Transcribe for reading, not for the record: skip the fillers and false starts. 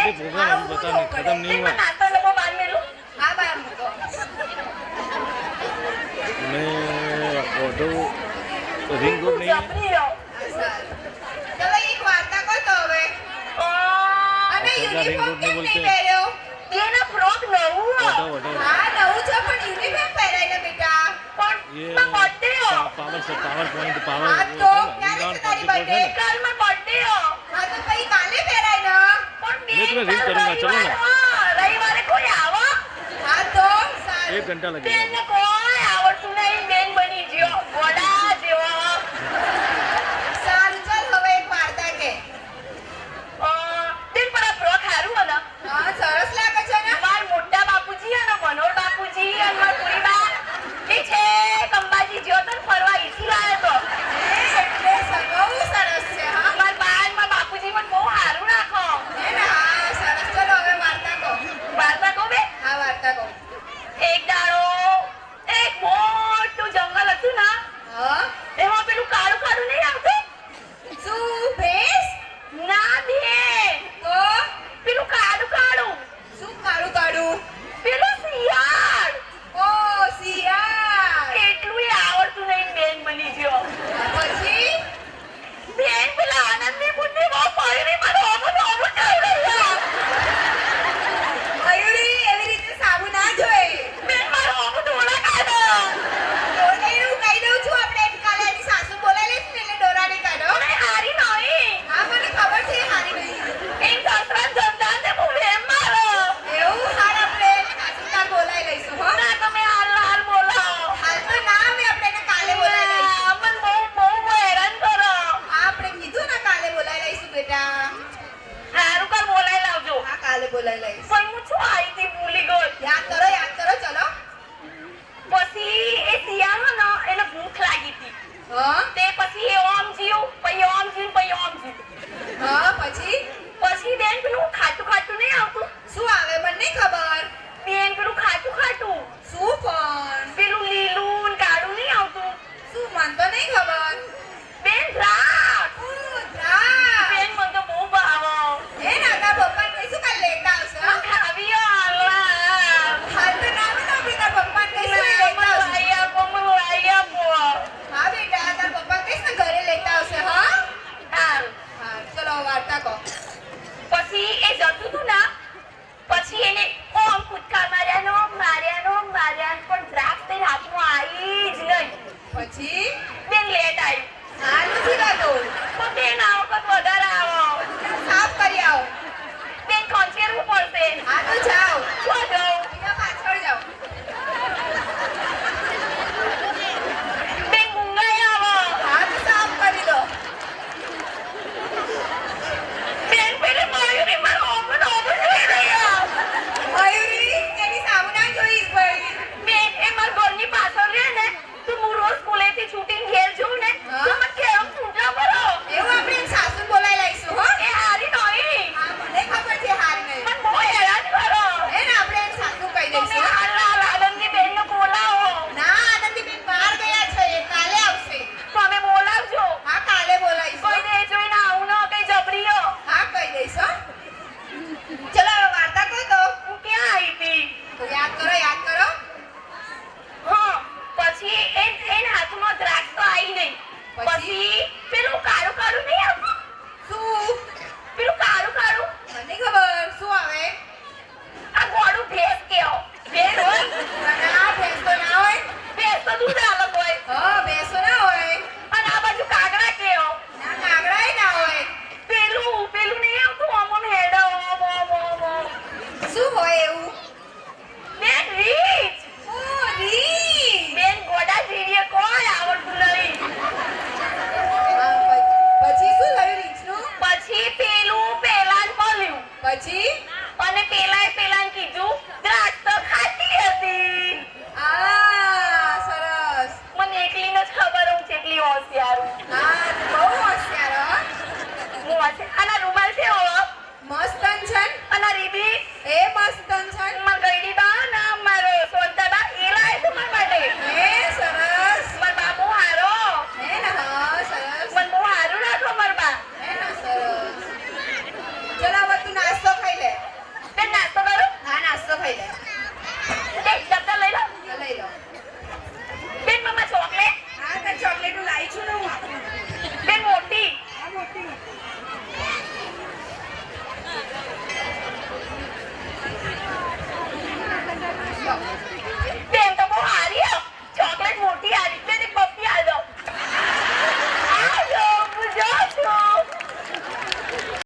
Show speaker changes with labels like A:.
A: party programme अभी बता नहीं खत्म नहीं हुआ
B: नाश्ता लोगों बाद में लो हां बाय मुको
A: मैं ऑटो रिंग रोड नहीं
B: चलो एक वार्ता को तो હવે અને યુનિફોર્મ કેમ નહીં પહેર્યો એના ફ્રોક નવું હા નવું છે પણ યુનિફોર્મ પહેરાઈને બેટા પણ બર્થડે
A: पावर पॉइंट पावर
B: હા તો ક્યારે છે તારી બર્થડે કાલ માં બર્થડે હા તો પછી કાલે પહેરાઈને પણ
A: मैं तुम्हें रिंग करूंगा चलो ना
B: રવિવારે કોઈ આવો હા તો
A: 1 घंटा लगेगा
B: બેન કોઈ આવડતું નહીં બેન બની ગયો ગોડા જેવો સારું ચાલ હવે એક વાર્તા કે તેન પર ફ્રોક હારું ને હા સરસ લાગે છે ને માર મોટા બાપુજી અને મનોર બાપુજી અને માર પૂરી બા એ છે કંબાજી જ્યો તો ફરવા ઈસી લાયો તો એટલે બહુ સરસ છે હા માર બા અને માર બાપુજી પણ બહુ હારું રાખો હે ને હા સરસ ચલો હવે વાર્તા કહો બે હા વાર્તા કહો એક દાડો એક મોટું જંગલ હતું ને હા એમાં પેલું કાળું કાળું નહીં આવતું શું ભેંસ ના બેન તો પેલું કાળું કાળું શું કાળું કાળું પેલું શિયાળ ઓ શિયાળ એટલું આવડતું નહીં બેન બની ગયો પછી બેન પેલા આનંદની બુદ્ધિ બહુ પાયરી મારો ઓમો ચાલ રહ્યા મયુરી એવી રીતે સાબુ ના જોઈ બેન મારો ઓમો ડોળા કાઢો ડોરાનું કહી દઉં છું આપણે કાલે એની સાસુ બોલાવી લેશ ને એટલે ડોરાને કાઢો નહીં હારી નહીં હા મને ખબર છે હારી નહીં એક સાસરા જમદાન ને હું એમ મારો એવું હાલ આપણે સાસુકાર બોલાવી લઈશું હો ના તમે હાલ બોલાવો હાલ તો ના અમે આપણે એને કાલે બોલાવી લઈશું અમન બહુ હેરાન કરો આપણે કીધું ને કાલે બોલાવી લઈશું બેટા હારું કર બોલાવી લાવજો હા કાલે બોલાવી લઈશ પણ હું શું આવી હતી ભૂલી ગઈ યાદ કરો ચલો પછી એ શિયાળો ને એને ભૂખ લાગી હતી હા તે પછી એ ઓમ જીવ પછી ઓમ હા પછી બેન પેલું ખાટું નહીં આવતું શું આવે મને નહીં ખબર બેન પેલું ખાટું શું પણ પેલું લીલું ને કાળું નહીં આવતું શું મને તો નહીં ખબર બેન દ્રાક્ષ બેન મને તો બહુ ભાવો એ નાના પપ્પા કઈશું કાલ લેતા આવશે ખાવી હાલ તો ના બતાવ બેટા પપ્પા કઈશું લેતા આવશે હા બેટા તાર પપ્પા કઈશ ને ઘરે લેતા આવશે હા